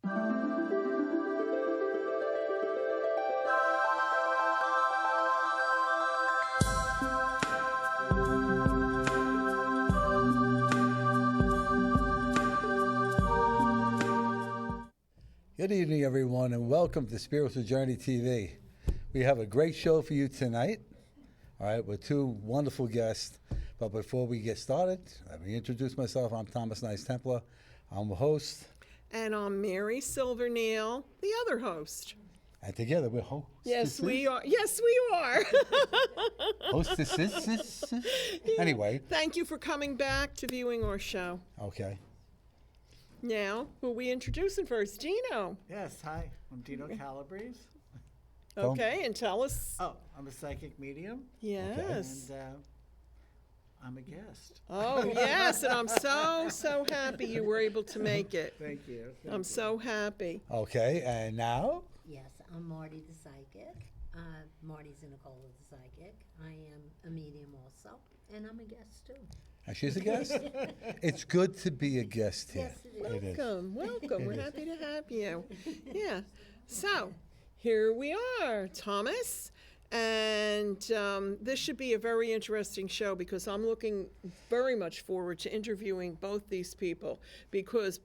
Good evening, everyone, and welcome to Spiritual Journey TV. We have a great show for you tonight, all right, with two wonderful guests. But before we get started, let me introduce myself. I'm Thomas Knights Templar. I'm the host. And I'm Mary Silvernail, the other host. And together we're hosts. Yes, we are. Yes, we are. Hostesses. Anyway. Thank you for coming back to viewing our show. Okay. Now, who are we introducing first? Dino. Yes, hi. I'm Dino Calabrese. Okay, and tell us. Oh, I'm a psychic medium. Yes. And I'm a guest. Oh, yes, and I'm so happy you were able to make it. Thank you. I'm so happy. Okay, and now? Yes, I'm Marty the Psychic. Marty Zinicola the Psychic. I am a medium also, and I'm a guest too. And she's a guest? It's good to be a guest here. Yes, it is. Welcome. We're happy to have you. Yeah. So, here we are, Thomas. And this should be a very interesting show because I'm looking very much forward to interviewing both these people because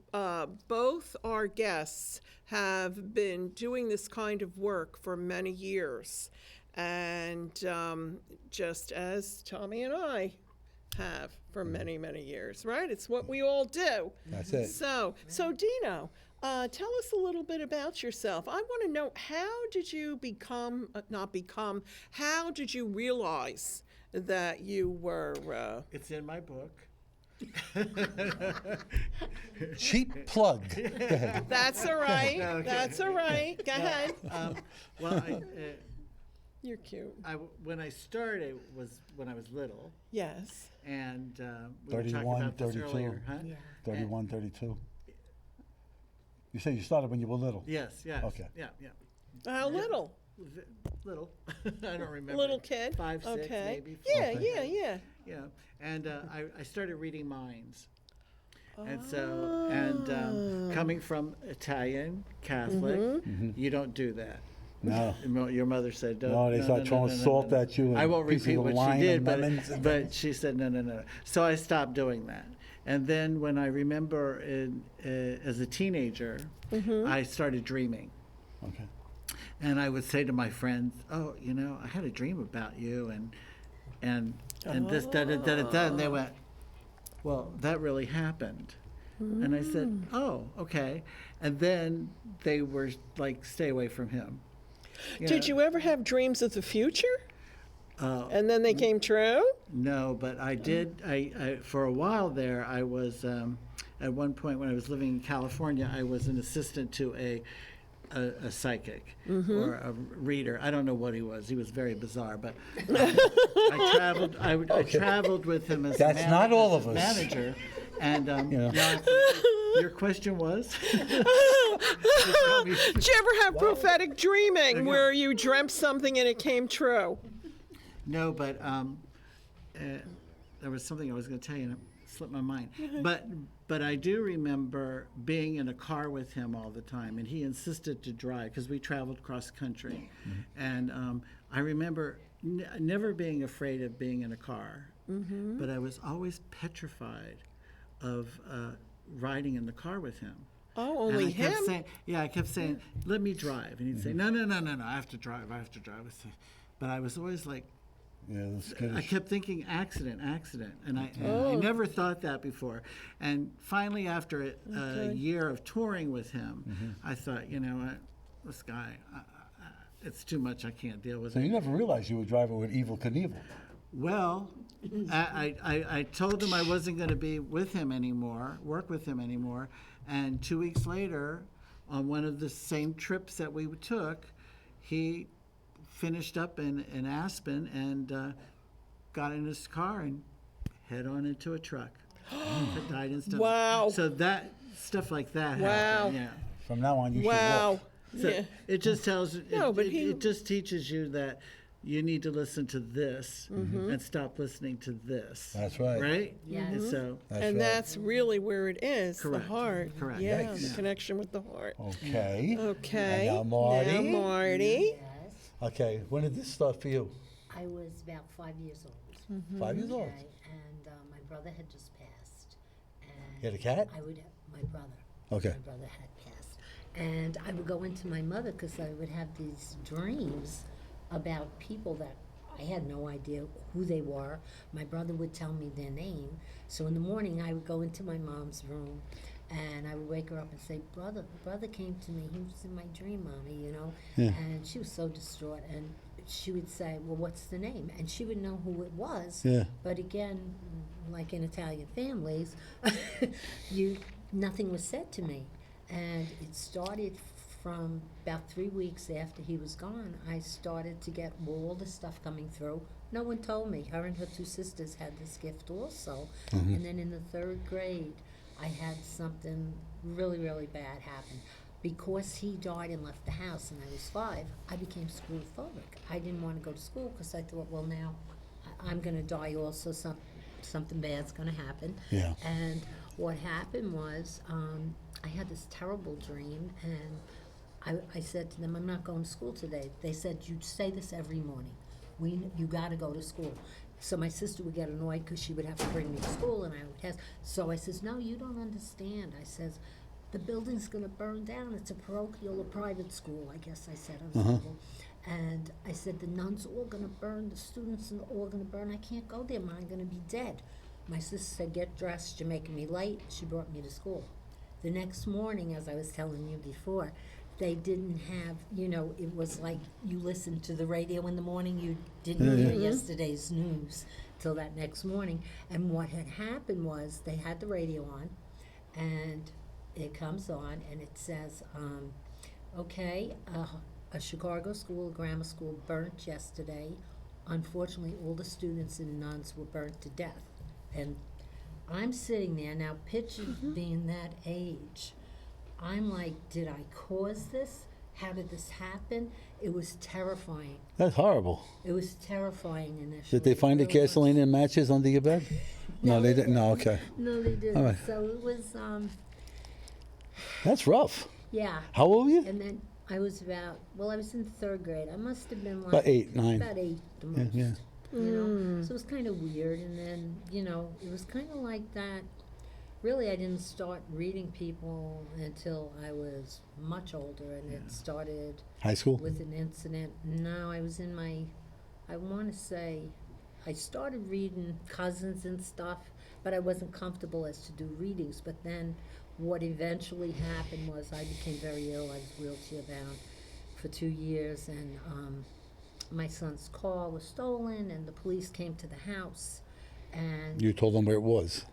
both our guests have been doing this kind of work for many years. And just as Tommy and I have for many, many years, right? It's what we all do. That's it. So Dino, tell us a little bit about yourself. I want to know, how did you how did you realize that you were... It's in my book. Cheap plug. Go ahead. That's all right. No, okay. That's all right. Go ahead. Well, You're cute. when I started was when I was little, Yes. and we were talking 31, about this 32. earlier. Huh? Yeah. 31, 32. You said you started when you were little. Yes, yes. Okay. Yeah. How little? Little. I don't remember. Little kid? 5, 6, Okay. maybe. Yeah, 4. yeah. And I started reading minds. And so, coming from Italian, Catholic, you don't do that. No. Your mother said, "Don't." No, they start throwing salt at you. I and won't pieces repeat of what she lime did, and lemons and but she said, no. So I stopped doing that. And then when I remember as a teenager, I started dreaming. Okay. And I would say to my friends, "Oh, I had a dream about you, and this da-da-da-da-da," and they went, "Well, that really happened." And I said, "Oh, okay." And then they were like, "Stay away from him." Did you ever have dreams of the future? And then they came true? No, but I did. I for a while there, I was at one point when I was living in California, I was an assistant to a psychic or a reader. I don't know what he was. He was very bizarre, but I traveled. I traveled with him as That's not all of us. manager. And your question was? Did you ever have prophetic dreaming where you dreamt something and it came true? No, but there was something I was going to tell you and it slipped my mind. But I do remember being in a car with him all the time, and he insisted to drive because we traveled cross country. And I remember never being afraid of being in a car, but I was always petrified of riding in the car with him. Oh, only and him? I kept saying, "Let me drive," and he'd say, "No, I have to drive. But I was always like, I kept thinking accident, and I never thought that before. And finally, after a year of touring with him, I thought, this guy, it's too much. I can't deal with it. So you never realized you were driving with Evel Knievel? Well, I told him I wasn't going to be with him anymore, work with him anymore. And 2 weeks later, on one of the same trips that we took, he finished up in Aspen and got in his car and head on into a truck. Died and stuff. Wow. So that stuff like that Wow. happened. Yeah. From now on, you should Wow. walk. So it just tells No, but it just teaches you that you need to listen to this and stop listening to this. That's right. Right? Yes. And so, That's And right. that's really where it is, Correct. the heart. Correct. Yeah, Yikes. the connection with the heart. Okay. Okay. And now Marty. Now Marty. Yes. Okay. When did this start for you? I was about 5 years old. 5 years old. Okay, and my brother had just passed. And You had a cat? I would have, my brother. Okay. My brother had passed. And I would go into my mother because I would have these dreams about people that I had no idea who they were. My brother would tell me their name. So in the morning, I would go into my mom's room and I would wake her up and say, brother came to me. He was in my dream, Mommy, you know. Yeah. And she was so distraught. And she would say, well, what's the name? And she would know who it was. Yeah. But again, like in Italian families, nothing was said to me. And it started from about 3 weeks after he was gone. I started to get all the stuff coming through. No one told me. Her and her 2 sisters had this gift also. And then in the 3rd grade, I had something really, really bad happen. Because he died and left the house and I was 5, I became schoolophobic. I didn't want to go to school because I thought, well, now I'm going to die also. Something bad's going to happen. Yeah. And what happened was I had this terrible dream and I said to them, I'm not going to school today. They said, you say this every morning. You got to go to school. So my sister would get annoyed because she would have to bring me to school and I would have. So I says, no, you don't understand. I says, the building's going to burn down. It's a parochial or private school, I guess I said. I was little. And I said, the nuns are all going to burn, the students are all going to burn. I can't go there, Mom, I'm going to be dead. My sister said, get dressed, you're making me late. She brought me to school. The next morning, as I was telling you before, they didn't have, it was like you listened to the radio in the morning, you didn't hear yesterday's news till that next morning. And what had happened was they had the radio on, and it comes on, and it says, a Chicago school, a grammar school, burnt yesterday. Unfortunately, all the students and nuns were burnt to death. And I'm sitting there now, picture being that age. I'm like, did I cause this? How did this happen? It was terrifying. That's horrible. It was terrifying initially. Did they find the It really was. gasoline and matches under your bed? No, they didn't. No, okay. No, they didn't. All right. So it was, That's rough. yeah. How old were you? And then I was I was in 3rd grade. I must have been like About 8, 9. about 8 the Yeah, most. yeah. You know, so it was kind of weird. And then, it was kind of like that. Really, I didn't start reading people until I was much older, and it started High school? with an incident. No, I was in I want to say, I started reading cousins and stuff, but I wasn't comfortable as to do readings. But then what eventually happened was I became very ill. I was wheelchair bound for 2 years, and my son's car was stolen, and the police came to the house. And You told them where it was.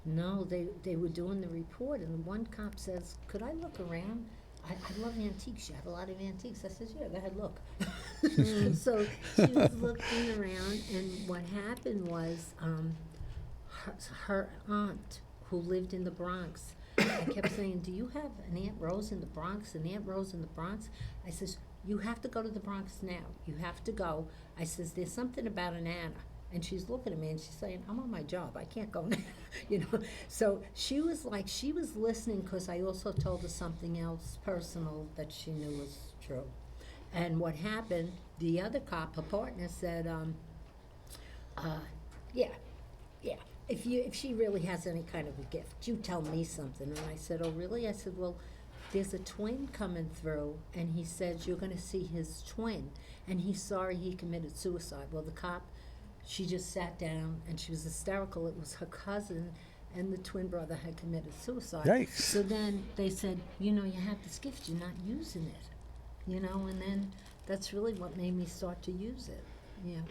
no, they were doing the report, and one cop says, could I look around? I love antiques. You have a lot of antiques. I says, yeah, go ahead, look. So she was looking around, and what happened was her aunt, who lived in the Bronx, I kept saying, do you have an Aunt Rose in the Bronx? An Aunt Rose in the Bronx? I says, you have to go to the Bronx now. You have to go. I says, there's something about an Anna. And she's looking at me and she's saying, I'm on my job. I can't go now. So she was listening because I also told her something else personal that she knew was true. And what happened, the other cop, her partner, said, yeah. If she really has any kind of a gift, you tell me something. And I said, oh, really? I said, well, there's a twin coming through, and he said you're going to see his twin, and he's sorry he committed suicide. Well, the cop, she just sat down, and she was hysterical. It was her cousin, and the twin brother had committed suicide. Yikes. So then they said, you have this gift, you're not using it, and then that's really what made me start to use it. Yeah.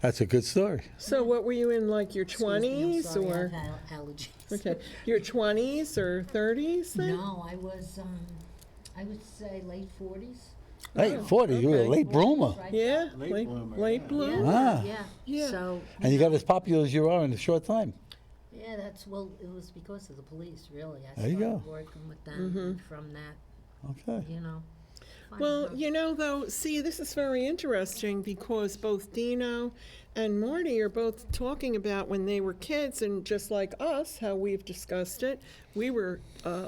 That's a good story. So what were you in, like your Excuse me, I'm 20s sorry, or? I have allergies. Okay, your 20s or 30s then? No, I was, I would say late 40s. Hey, 40, you were a okay. late bloomer. Right? Yeah, Late bloomer, late yeah. bloomer. Ah. Yeah. Yeah. So, And you got as popular as you are in a short time. yeah, it was because of the police, really. I There you started go. working with them and from that, Okay. fine. Well, No. you know, though, see, this is very interesting because both Dino and Marty are both talking about when they were kids, and just like us, how we've discussed it, we were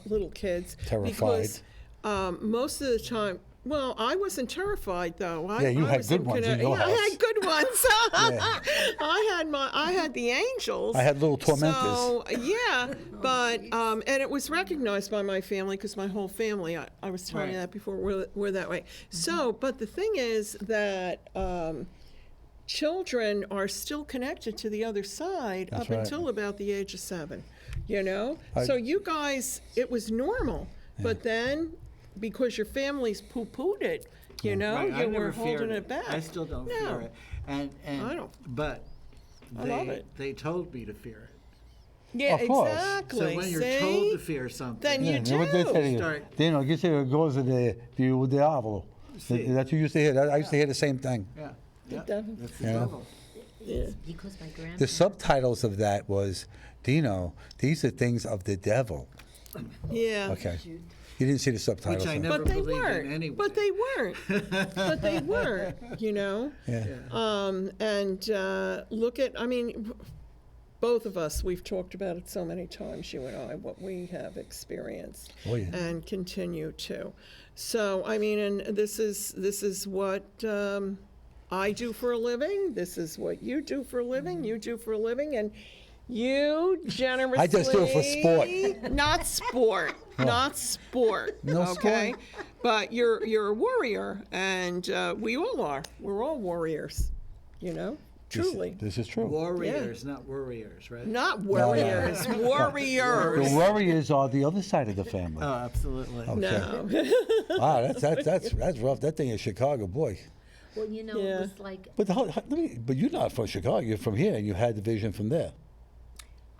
little kids. Terrified. Because most of the time, well, I wasn't terrified though. Yeah, you I had was good ones in your Yeah, I house. had good ones. Yeah. I had the angels. I had little tormentors. So yeah, but and it was recognized by my family because my whole family. I was telling you Right. that before. We're that way. So, but the thing is that. Children are still connected to the other side That's up right. until about the age of 7, you know? I- So you guys, it was normal, but then because your families poo-pooed it, you know, Right, I you never were holding feared it back. I still don't No. fear it. And I don't. But I love it. they told me to fear it. Yeah, Of course. exactly. So when you're See? told to fear something, Then you Yeah, what they do. tell you, Start- Dino, che se goes the diavolo. See. That's what you used to hear. I used to hear the same thing. yeah, yeah, devil. that's the Yeah. devil. Yeah. Because my The grandparents. subtitles of that was, Dino, these are things of the devil. Yeah. Okay. You didn't see the subtitles. Which I huh? never But they believed in weren't. anyway. But they weren't. But they weren't, you know? Yeah. And look at, I mean, both of us, we've talked about it so many times, you and I, what we have experienced Oh, yeah. and continue to. So, I mean, and this is what I do for a living. This is what you do for a living. You do for a living, and you generously. I just do it for sport. Not sport. Not sport. No okay? sport? But you're a warrior, and we all are. We're all warriors. You know, truly. This is true. Warriors, not worriers, right? Not no. warriors. Warriors. The warriors are the other side of the family. Oh, absolutely. Okay. No. Wow, that's rough. That thing in Chicago, boy. Well, you know, Yeah. it was like But but you're not from Chicago. You're from here, and you had the vision from there.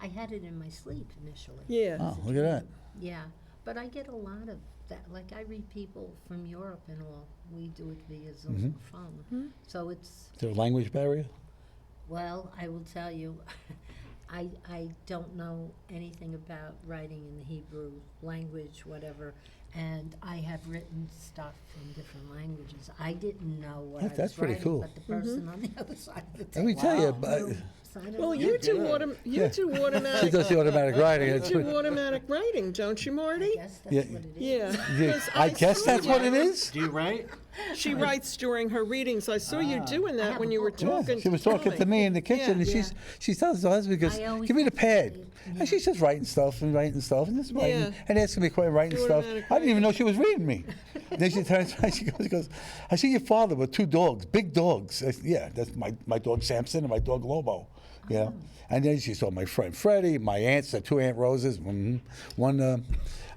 I had it in my sleep initially. Yeah. Oh, look at that. Yeah, but I get a lot of that. Like I read people from Europe and all. We do it via Zoom phone. So it's, Is there a language barrier? well, I will tell you, I don't know anything about writing in the Hebrew language, whatever. And I have written stuff in different languages. I didn't know what I was That's pretty writing, cool. but the person on the other side of the Let table. me tell you, but So I don't Well, know. you do Yeah. do she automatic. does the automatic writing. You It's do pretty- automatic writing, don't you, Marty? I guess that's Yeah. what it is. Yeah. Yeah, 'Cause I guess saw that's you. what it is. Do you write? She writes during her readings. I saw you doing that have when a you were book. Yeah, talking. she was talking to me in the kitchen, and Yeah. she tells her husband, "Goes, I always give me the have to say pad," it, and she's just writing stuff and just writing Yeah. and asking me questions, writing Do stuff. automatic I didn't even know she was reading me. Then she turns around, she goes, "I see your father with 2 dogs, big dogs." I said, "Yeah, that's my dog Samson and my dog Lobo." You know? And then she saw my friend Freddie, my aunts, the 2 Aunt Roses, one,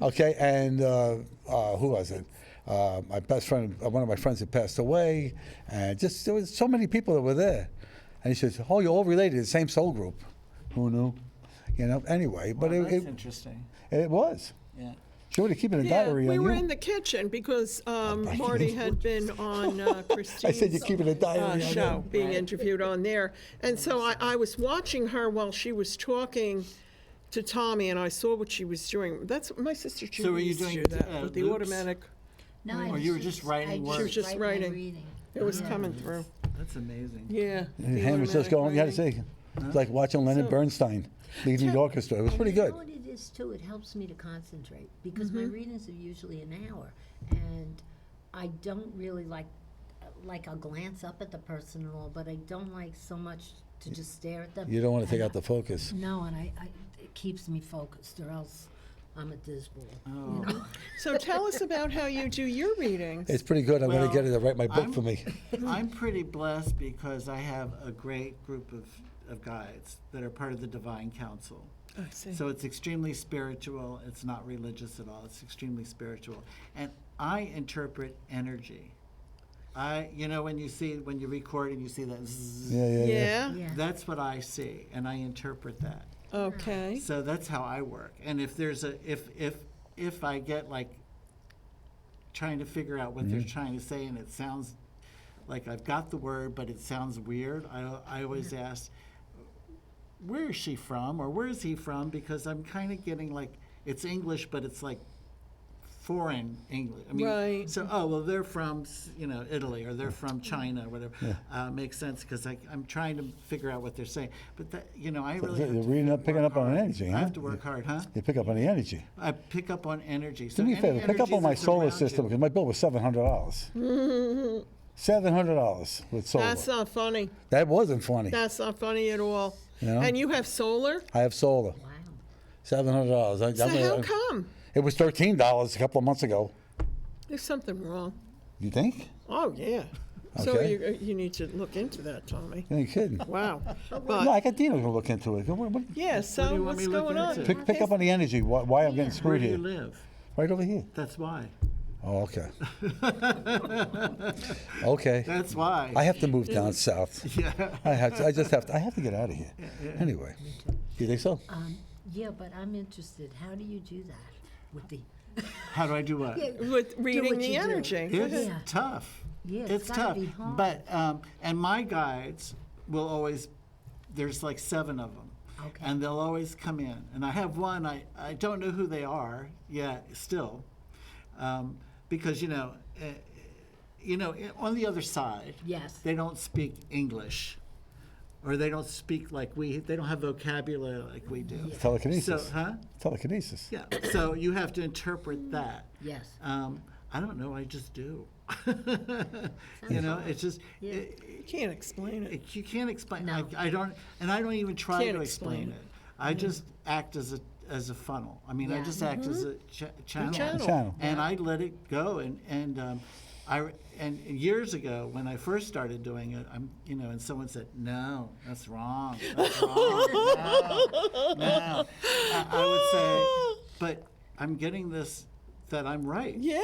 okay, and who was it? My best friend, one of my friends had passed away, and just there was so many people that were there. And he says, "Oh, you're all related, the same soul group." Who knew? You know. Anyway, but Well, it, that's it interesting. it was. Yeah. She would have keeping a Yeah, diary we on were you. in the kitchen because Marty had been on Christine's I said you're keeping a diary on show, you. being interviewed on there. And so I was watching her while she was talking to Tommy, and I saw what she was doing. That's my sister Judy So were you used to doing, do that with the loops? automatic. No, I Or you were just writing I words? She was just write my writing. reading. It was Yeah. coming through. That's amazing. Yeah. And the the hand was just automatic going. You had to writing. see. It's like watching Leonard So- Bernstein leading the orchestra. It was And pretty you good. know what it is too? It helps me to concentrate because Mm-hmm. my readings are usually an hour, and I don't really like I'll glance up at the person and all, but I don't like so much to just stare at them. You don't want to take And out the focus. No, and it keeps me focused, or else I'm a disball. Oh. So tell us about how you do your readings. It's pretty good. I'm going Well, to get her to write my book I'm- for me. I'm pretty blessed because I have a great group of guides that are part of the Divine Council. I see. So it's extremely spiritual. It's not religious at all. It's extremely spiritual. And I interpret energy. When you record and you see that zzz, Yeah. Yeah. Yeah. that's what I see, and I interpret that. Okay. So that's how I work. And if there's if I get like trying to figure out what they're trying to say and it sounds like I've got the word but it sounds weird, I always ask, where is she from or where is he from? Because I'm kind of getting like it's English but it's like foreign English. I mean, Right. so, well, they're from, Italy, or they're from China, or whatever. Makes sense, because I'm trying to figor out what they're saying. But, I really have You're to reading up, picking work up on hard. energy, huh? I have to work hard, huh? You pick up on the energy. I pick up on energy. So Do me a any favor, pick up energy on my that's solar around system, you- because my bill was $700. $700 with solar. That's not funny. That wasn't funny. That's not funny at all. You know? And you have solar? I have solar. Wow. $700. So how come? It was $13 a couple of months ago. There's something wrong. You think? Oh, yeah. So Okay. you need to look into that, Tommy. You ain't kidding. Wow. No, But, I got Dino to look into it. yeah, What do so you want me what's to look going on? into? Pick up on the energy. Why I'm getting Where screwed do you here? live? Right over here. That's why. Oh, okay. Okay. That's why. I have to move down south. Yeah. I have to get out of here. Anyway, you think so? Yeah, but I'm interested. How do you do that with the? How do I do what? With reading what the you do. energy. It's Yeah. tough. Yeah, it's it's gotta tough. be hard. But and my guides will always. There's like 7 of them, Okay. and they'll always come in. And I have one. I don't know who they are yet. Still, because on the other side, Yes. they don't speak English, or they don't speak like we. They don't have vocabulary like we do. Telekinesis. So, Telekinesis. Yeah. So you have to interpret that. Yes. I don't know. I just do. It's just Yeah. You can't explain it. you can't explain. No. I don't, and I don't even try Can't to explain explain it. it. I just act as a funnel. I mean, I Yeah. just act as a channel, channel. Channel. and I let it go. And years ago, when I first started doing it, and someone said, "No, that's wrong. That's wrong. No." I would say, "But I'm getting this that I'm right." Yeah.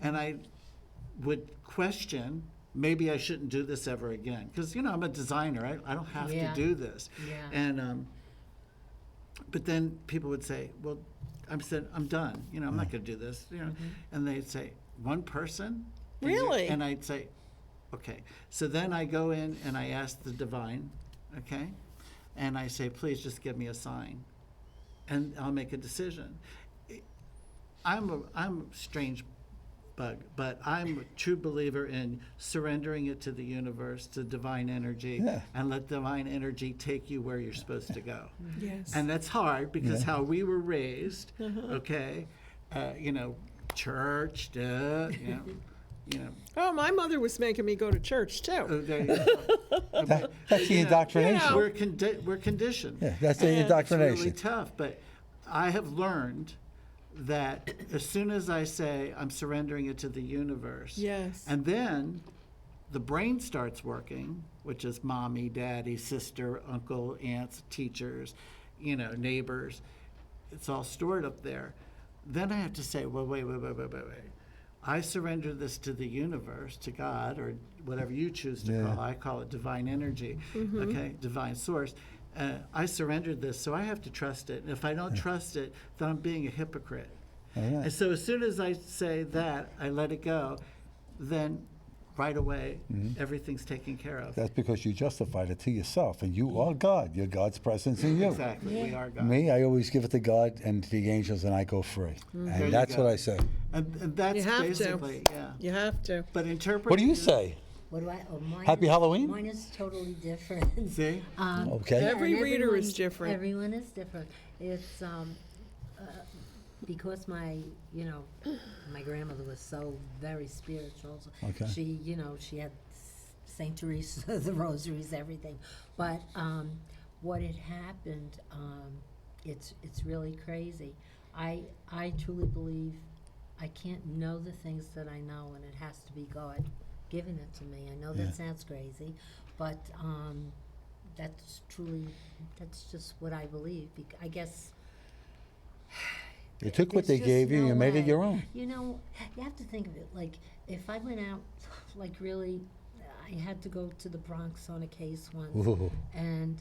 And I would question, maybe I shouldn't do this ever again, because I'm a designer. I don't have Yeah. to do this. Yeah. And but then people would say, "Well, I'm done. I'm not going to do this." And they'd say, "One person?" Really? And I'd say, "Okay." So then I go in and I ask the divine, okay, and I say, "Please just give me a sign, and I'll make a decision." I'm a strange bug, but I'm a true believer in surrendering it to the universe, to divine energy, Yeah. and let divine energy take you where you're supposed to go. Yes. And that's hard, because Yeah. how we were raised, okay, church, Oh, my mother was making me go to church, too. there you go. That's the indoctrination. We're conditioned. Yeah, that's the And it's It's really indoctrination. tough, but I have learned that as soon as I say I'm surrendering it to the universe, Yes. and then the brain starts working, which is mommy, daddy, sister, uncle, aunts, teachers, neighbors. It's all stored up there. Then I have to say, well, wait. I surrender this to the universe, to God, or whatever you choose to Yeah. call it. I call it divine energy, okay, divine source. I surrendered this, so I have to trust it. And if I don't trust it, then I'm being a hypocrite. Oh, yeah. And so as soon as I say that, I let it go, then right away, everything's taken care of. That's because you justified it to yourself, and you are God. You're God's presence in you. Exactly, we are God. Me, I always give it to God and to the angels, and I go free. There And you that's go. what I say. And that's You have to. basically, yeah. You have to. But interpret. What do you say? What do I? Oh, mine Happy is, Halloween? Mine is totally different. See? Okay. Yeah, Every and reader is everyone- different. Everyone is different. It's because my grandmother was so very spiritual. Okay. She had Saint Teresa, the rosaries, everything. But what had happened, it's really crazy. I truly believe I can't know the things that I know, and it has to be God giving it to me. I know Yeah. that sounds crazy, but that's just what I believe. I guess You took what there's they just gave you, no you made it way. your own. You have to think of it like if I went out, like really, I had to go to the Bronx on a case once, Ooh. and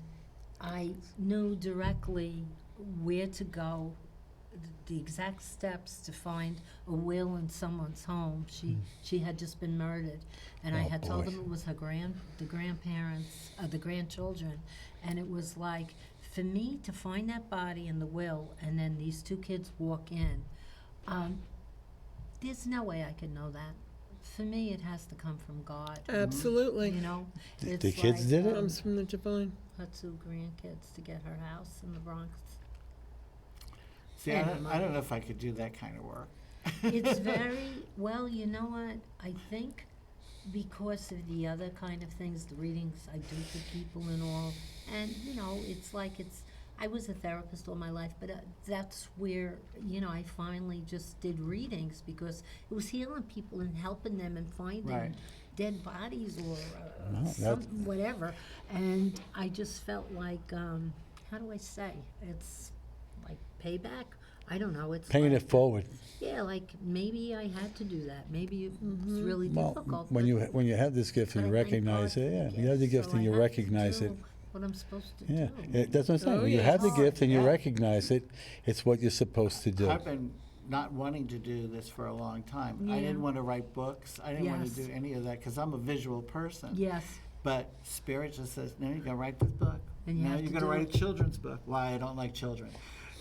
I knew directly where to go, the exact steps to find a will in someone's home. She had just been murdered, and I Oh, had told boy. them it was the grandparents, the grandchildren, and it was like for me to find that body in the will, and then these 2 kids walk in. there's no way I could know that. For me, it has to come from God. Absolutely. You know, The it's kids like, did it? Comes from the divine. her 2 grandkids to get her house in the Bronx. See, I don't know if I could do that kind of work. It's very, well, you know what, I think because of the other kind of things, the readings I do for people and all, and, you know, it's like I was a therapist all my life, but that's where, you know, I finally just did readings because it was healing people and helping them and finding Right. dead bodies or that- whatever. And I just felt like, how do I say? It's like payback? I don't know. It's Paying like, it forward. yeah, like maybe I had to do that. Maybe it's really Well, difficult. when but- you have this gift and but you I thank recognize God it, for yeah, the you have the gift, gift so and I you have to recognize do it. what I'm supposed to Yeah, do. that's what I'm saying. Oh, When you yeah. have the gift and you Yeah. recognize it, it's what you're supposed to do. I've been not wanting to do this for a long time. I Yeah. didn't want to write books. I didn't want to Yes. do any of that because I'm a visual person. Yes. But Spirit just says, no, you're going to write this book. And you No, have you're to going to do write it. a children's book. Why? I don't like children.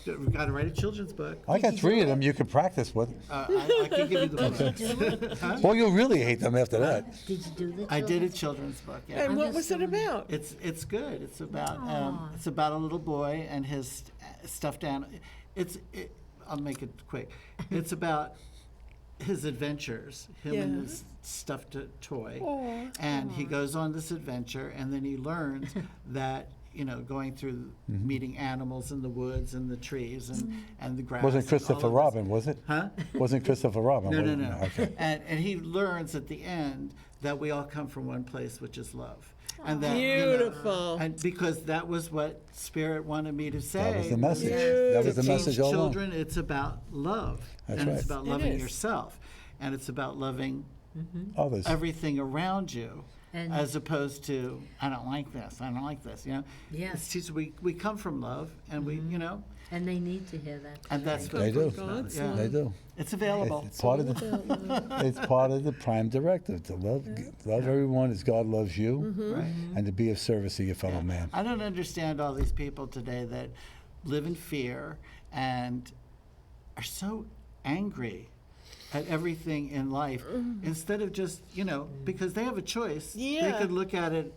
We've got to write a children's book. I got you 3 do of them it? you could practice with. I can give you the book. Do it? Well, you'll really hate them after that. Did you do the I did a children's- children's book. Yeah. And I'm what just was it doing- about? It's good. It's about Aw. a little boy and his stuffed animal. I'll make it quick. It's about his adventures, him and Yeah. his stuffed toy, Aw. and he goes on this adventure, and then he learns that going through meeting animals in the woods and the trees and the grass. Wasn't and all Christopher of this. Robin, was it? Huh? Wasn't Christopher Robin? No, was no, it? no. Okay. And he learns at the end that we all come from one place, which is love. And that, Beautiful. and because that was what Spirit wanted me to say. That was the message. Yeah. That was the To message teach all along. children, it's about love. That's and right. it's about It loving is. yourself. And it's about loving Others. everything around you. And- As opposed to, I don't like this, I don't like this, Yes. It's just, we come from love, and we, And they need to hear that. and that's what They it's do. about. God's Yeah. love. They do. It's available. It's part of the. It's part of the prime directive to love everyone as God loves you, Right. and to be of service to your fellow man. I don't understand all these people today that live in fear and are so angry at everything in life instead of just, because they have a choice. They Yeah. could look at it,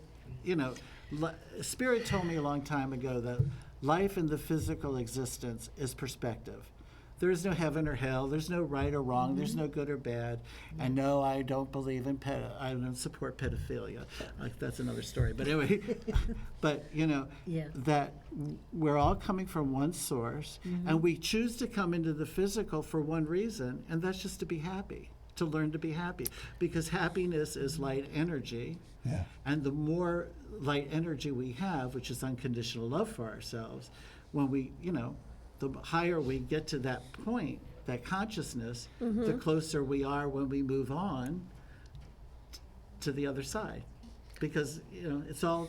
Spirit told me a long time ago that life in the physical existence is perspective. There is no heaven or hell. There's no right or wrong. There's no good or bad. And no, I don't believe in I don't support pedophilia. Like, that's another story. But anyway, but Yeah. that we're all coming from one source, and we choose to come into the physical for one reason, and that's just to be happy, to learn to be happy, because happiness is light energy. Yeah. And the more light energy we have, which is unconditional love for ourselves, when we, the higher we get to that point, that consciousness, the closer we are when we move on to the other side. Because, it's all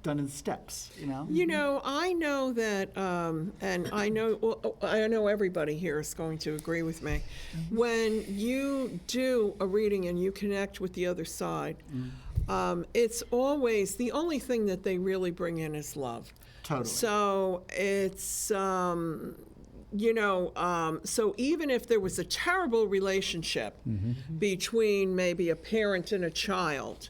done in steps, I know that, and I know everybody here is going to agree with me. When you do a reading and you connect with the other side, it's always, the only thing that they really bring in is love. Totally. So it's, so even if there was a terrible relationship between maybe a parent and a child,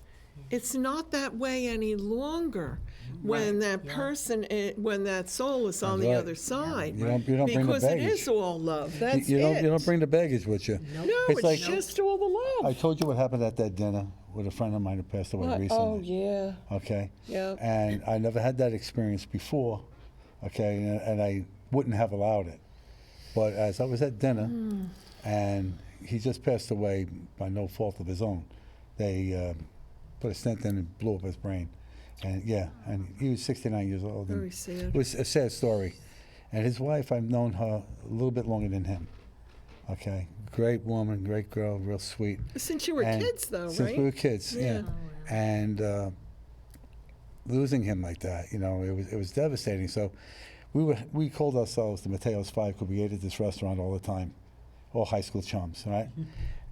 it's not that way any longer when that person, when that soul is on That's the right. other side. You don't bring the because it baggage. is all love. That's You it. don't bring the baggage with you. No, It's it's like- just all the I love. told you what happened at that dinner with a friend of mine who passed away recently. Oh, yeah. Okay. Yeah. And I never had that experience before. Okay, and I wouldn't have allowed it. But as I was at dinner, and he just passed away by no fault of his own, they put a stent in and blew up his brain. And and he was 69 years old. and Very sad. It was a sad story. And his wife, I've known her a little bit longer than him. Okay, great woman, great girl, real sweet. Since you were And kids, though, Since right? we were kids, Yeah. yeah. Oh, wow. And losing him like that, it was devastating. So we called ourselves the Mateo's Five because we ate at this restaurant all the time, all high school chums, right?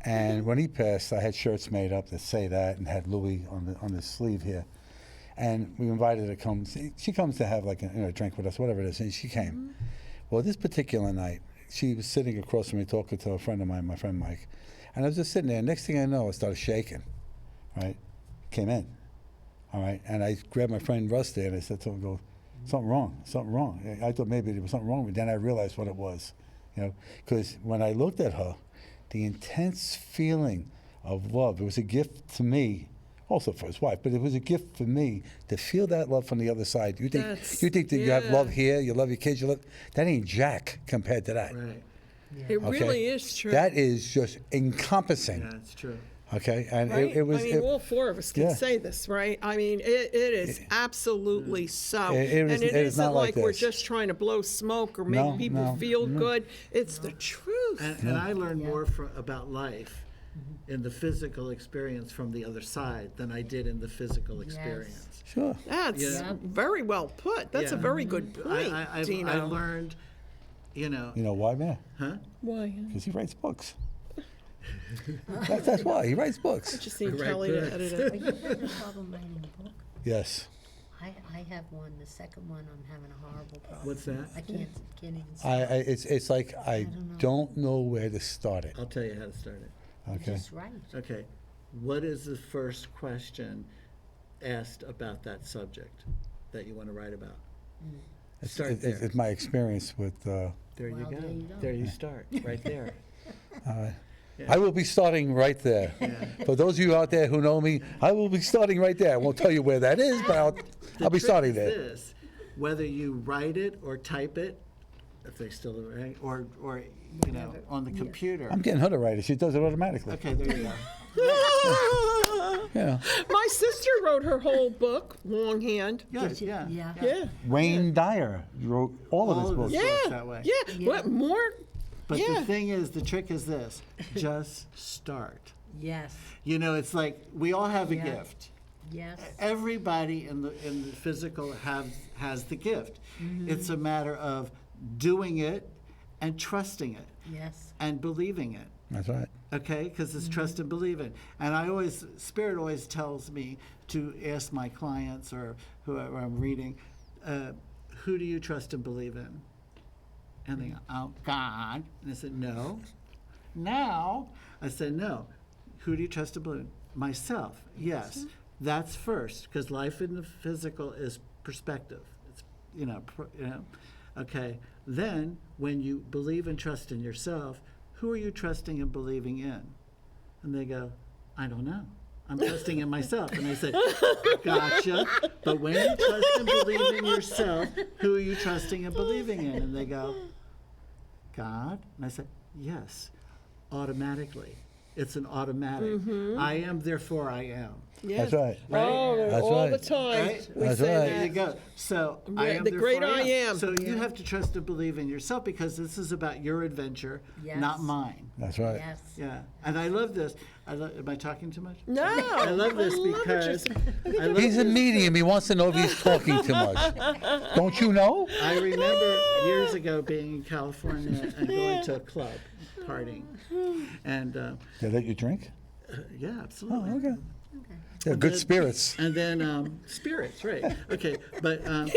And when he passed, I had shirts made up that say that and had Louis on the sleeve here. And we invited her to come. She comes to have like a drink with us, whatever it is, and she came. Well, this particular night, she was sitting across from me talking to a friend of mine, my friend Mike, and I was just sitting there. Next thing I know, I started shaking, right? Came in, all right? And I grabbed my friend Russ there, and I said to him, go, something wrong, something wrong. I thought maybe there was something wrong with me. Then I realized what it was, you know, because when I looked at her, the intense feeling of love, it was a gift to me, also for his wife, but it was a gift for me to feel that love from the other side. You think that you have love here, you love your kids, you love, that ain't jack compared to that. Right. It really is true. That is just encompassing. Yeah, it's true. Okay, and Right? it was. I mean, all four of us can yeah. say this, right? I mean, it is absolutely so. It and it is isn't not like we're this. just trying to blow smoke or make No, people no, feel no. good. It's the truth. And I learned more about life in the physical experience from the other side than I did in the physical experience. Sure. That's Yeah. very well put. That's a Yeah. very good point, Dino. I learned, You know why, man? huh? Why? Because he writes books. that's why he writes books. Just need Right Kelly to books. edit Are it. you having a problem writing a book? Yes. I have one. The second one, I'm having a horrible problem. What's that? I can't even It's like I don't know where to start it. I'll tell you how to start it. Okay. Just write. Okay. What is the first question asked about that subject that you want to write about? Start there. It's my experience with. There Well, you go. there you go. There you start, right there. I will be starting right there. For those of you out there who know me, I will be starting right there. I won't tell you where that is, but I'll be The starting trick is there. this, whether you write it or type it, if they still write, or you know, on the computer. I'm getting her to write it. She does it automatically. Okay, there you go. Yeah. My sister wrote her whole book, longhand. Yes, yeah. Yeah. Wayne Dyer wrote all of his books. Yeah. Works that way. Yeah. What more? But Yeah. the thing is, the trick is this: just start. Yes. You know, it's like we all have a Yeah. gift. Yes. Everybody in the physical has the gift. It's a matter of doing it and trusting it Yes. and believing it. That's right. Okay, because it's trust and believe in. And Spirit always tells me to ask my clients or whoever I'm reading, who do you trust and believe in? And they go, oh, God. And I said, no. Now, I said, no. Who do you trust and believe in? Myself. Yes. That's first, because life in the physical is perspective. It's, you know. Okay. Then, when you believe and trust in yourself, who are you trusting and believing in? And they go, I don't know. I'm trusting in myself. And I said, gotcha. But when you trust and believe in yourself, who are you trusting and believing in? And they go, God. And I said, yes, automatically. It's an automatic. I am, therefore I am. Yes. That's right. Oh, That's all right. the time. Right? We That's say right. There you that. go. So I Right, am the great therefore I am. So you have to trust and believe in yourself because this is about your adventure, not Yes. mine. That's right. Yes. Yeah, and I love this. Am I talking too much? No. I love this I love what you're because saying. I love He's a this- medium. He wants to know if he's talking too much. Don't you know? I remember years ago being in California and going to a club, partying, and They let you drink? yeah, absolutely. Oh, okay. They're good then- spirits. And then spirits, right? Okay, but You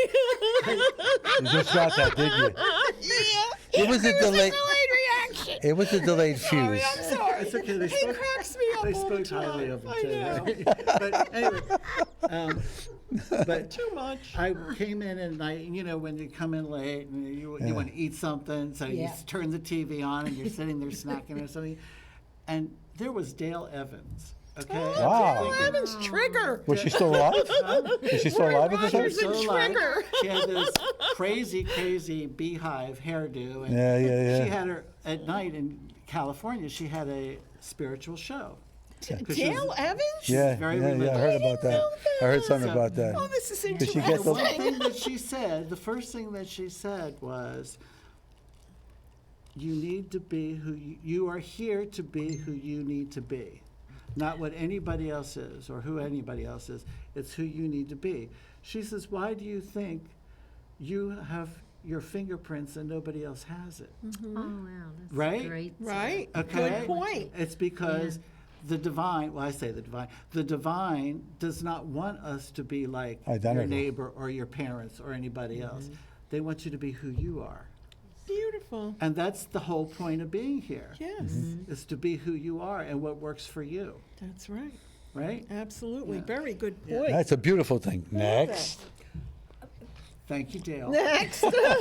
just got that, didn't you? Yeah. It was a delayed. reaction. It was a delayed Sorry, fuse. I'm sorry. it's okay. They He spoke, cracks me up they all the spoke highly time. of him I too. know. Right? But anyway, but Too much. I came in and when you come in late and you want to eat something, so you Yeah. turn the TV on and you're sitting there snacking or something, and there was Dale Evans. Okay. Wow. Dale Evans, Trigger. Was she still alive? Is she still alive at the time? Rogers and So alive. Trigger. She had this crazy beehive hairdo, and Yeah, yeah, yeah. she had her at night in California. She had a spiritual show. 'Cause she Dale was- Evans? Yeah, very yeah, I religious. heard about that. I heard something So- about that. Oh, this is Did she interesting. get The the- one thing that she said, the first thing that she said was, you need to be who you are here to be who you need to be. Not what anybody else is or who anybody else is. It's who you need to be. She says, why do you think you have your fingerprints and nobody else has it? Oh, wow. That's Right? great. Right. Okay. Good point. It's because the divine, well, I say the divine does not want us to be like your Identical. neighbor or your parents or anybody else. They want you to be who you are. beautiful. And that's the whole point of being here, Yes, is to be who you are and what works for you, that's right. right? Absolutely. Yeah. Very good point. That's a beautiful thing. Next. Thank you, Dale. Next. He's right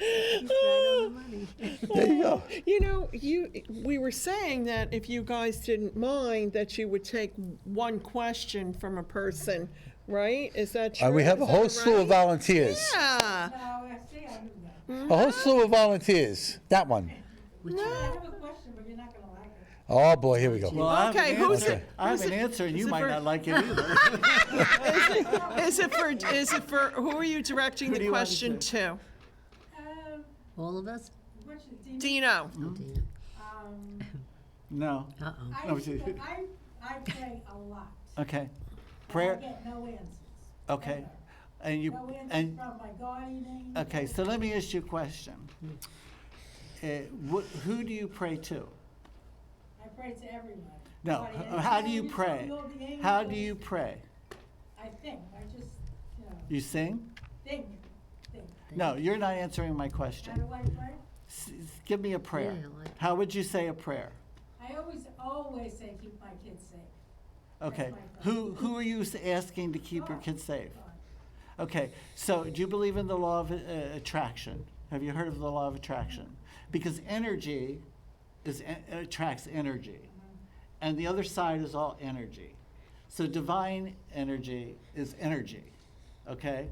on the money. There you go. You know, we were saying that if you guys didn't mind, that you would take one question from a person, right? Is that true? We have a Is whole that slew of right? volunteers. Yeah. A whole slew of volunteers. That one. No. have a question, but you're not gonna like it. Oh, boy, here we go. Well, I have Okay, an who's answer. it? I have Who's an it? answer, and Is you it might for- not like it either. Is it for, who are you directing Who do the you want question to? to? Um, All of us? which is Dino? Dino. Oh, Dina. No. Uh-oh. No, she- I pray a lot. Okay. I Prayer. get no answers. Okay. Ever. And you No answers and from my guardian angel. okay. So let me ask you a question. Who do you pray to? I pray to everyone. No. Guardian How do you angels, pray? all the How do angels. you pray? I think, I just, You sing? think. No, you're not answering my How question. do I pray? Give me a prayer. Yeah, like- How would you say a prayer? I always say keep my kids safe. Okay. my prayer. Who are you asking to keep your God. kids safe? God. Okay. So do you believe in the law of attraction? Have you heard of the law of attraction? Because energy attracts energy, and the other side is all energy. So divine energy is energy. Okay.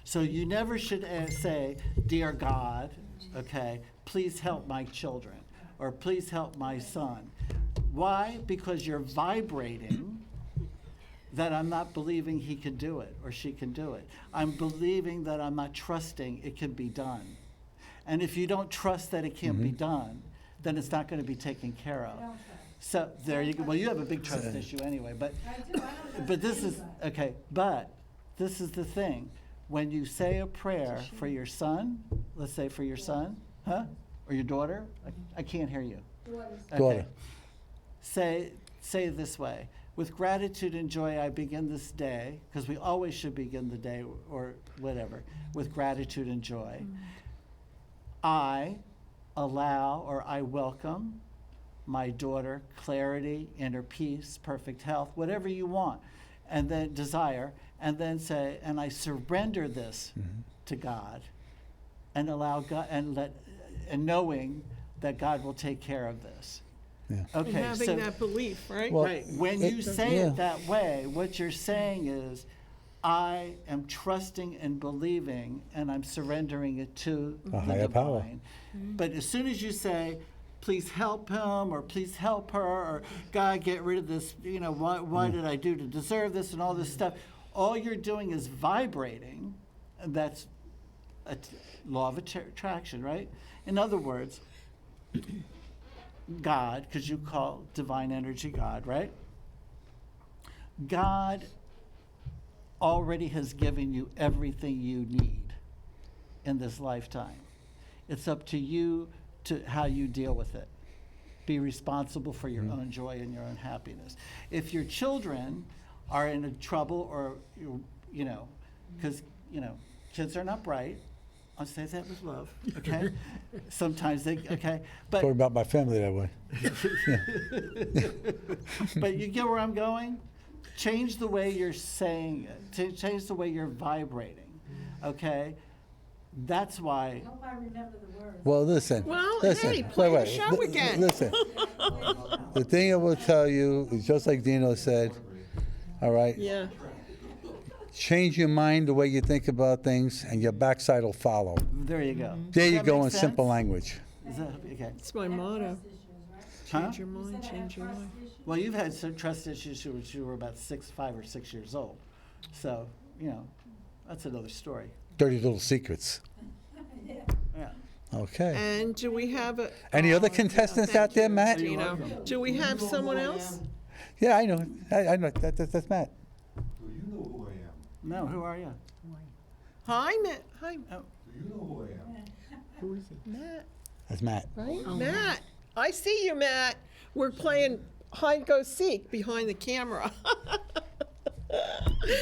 So you never should say, "Dear God, okay, please help my children," or "Please help my son." Why? Because you're vibrating that I'm not believing he can do it or she can do it. I'm believing that I'm not trusting it can be done. And if you don't trust that it can be done, then it's not going to be taken care of. I don't trust. So there you go. Well, you have a big trust issue anyway, but I do, I don't trust but this is anybody. okay. But this is the thing: when you say a prayer for your son, let's say for your son, huh, or your daughter, I can't hear you. Daughters. Daughter. Say it this way: with gratitude and joy, I begin this day, because we always should begin the day or whatever with gratitude and joy. I allow or I welcome my daughter clarity, inner peace, perfect health, whatever you want, and then desire, and then say, and I surrender this to God, and allow God, and knowing that God will take care of this. Yeah. And Okay, having so that belief, right? Well, right, when it- you say yeah. it that way, what you're saying is, I am trusting and believing, and I'm surrendering it to A the higher power. divine. But as soon as you say, please help him, or please help her, or God, get rid of this, why did I do to deserve this, and all this stuff, all you're doing is vibrating, and that's a law of attraction, right? In other words, God, because you call divine energy God, right? God already has given you everything you need in this lifetime. It's up to you to how you deal with it. Be responsible for your own joy and your own happiness. If your children are in trouble, or because kids are not bright, I'll say that with love, okay? Sometimes they, okay, but Talking about my family that way. but you get where I'm going? Change the way you're saying it. Change the way you're vibrating. Okay? That's why. I hope I remember the words. Well, listen. Well, listen. hey, play the show li- again. Listen. The thing I will tell you is just like Dino said, all right? Yeah. Change your mind the way you think about things, and your backside will follow. There you go. There Does you that go make in simple sense? language. Is that okay? It's my motto. Trust issues, right? Huh? Change your mind, You said I have change your trust life. issues? Well, you've had some trust issues since you were about 5 or 6 years old. So, that's another story. Dirty little secrets. Yeah. Yeah. Okay. And do we have a? Any other yeah, contestants thank out there, you, Matt? Dino. Do we have someone else? Yeah, I know. I know. That's Matt. Do you know who I am? No, who are you? Hi, Matt. Hi, Do you know who I am? Who is he? Matt. That's Matt. Right? Oh, Matt. I see you, Matt. We're playing hide and go seek behind the camera.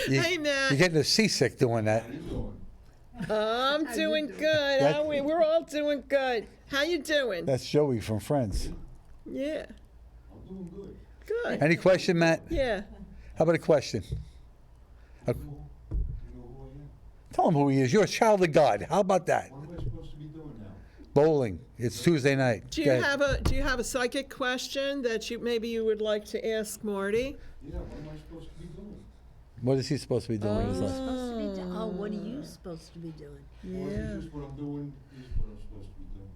You- Hey, Matt. You're getting a seasick doing that. How you doing? I'm doing good. That- How we're all doing good. How you doing? That's Joey from Friends. Yeah. I'm doing good. Good. Any question, Matt? Yeah. How about a question? You know who I am? Tell him who he is. You're a child of God. How about that? What am I supposed to be doing now? Bowling. It's Tuesday night. Do Go you ahead. have a psychic question that you would like to ask Marty? Yeah, what am I supposed to be doing? What is he supposed to be doing? with his life? Supposed to be oh, what are you supposed to be doing? Or is Yeah. it just what I'm doing is what I'm supposed to be doing?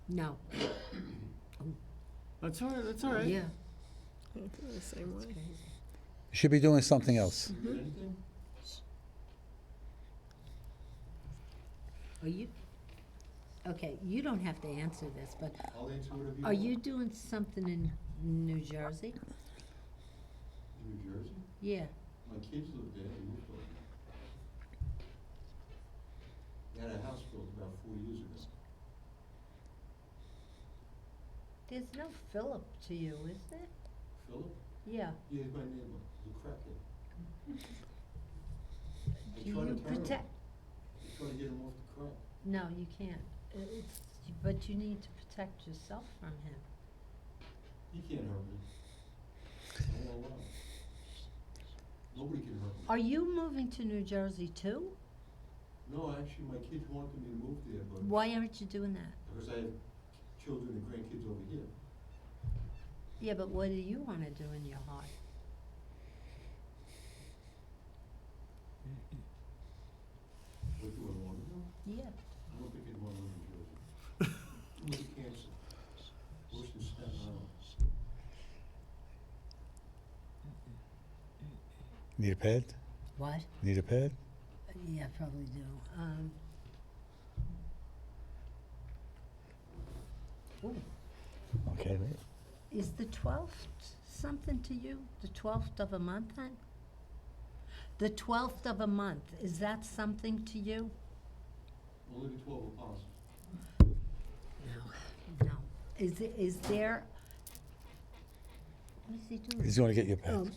No. That's all right, that's all right. Yeah. I feel the same way. You should be doing something else. Mm-hmm. Anything? Are you? Okay, you don't have to answer this, but I'll answer whatever you are want. you doing something in New Jersey? In New Jersey? Yeah. My kids live there, they moved over. They had a house built about 4 years ago. There's no Philip to you, is there? Philip? Yeah. Yeah, he's my neighbor. He's a crackhead. Do They try to you turn him. protect? They try to get him off the crack. No, you can't. But you need to protect yourself from him. He can't hurt me. I won't allow it. Nobody can hurt me. Are you moving to New Jersey too? No, actually, my kids wanted me to move there, but Why aren't you doing that? because I have children and grandkids over here. Yeah, but what do you want to do in your heart? What do I want to do? Yeah. I don't think I'd want to live in Jersey. I'm with cancer. Worse than Staten Island. Need a pad? What? Need a pad? Yeah, probably do. Ooh, Okay, wait. is the 12th something to you? The 12th of a month then? The 12th of a month, is that something to you? Only the 12 apostles. No. Is there, what is he doing? He's going to get your pad.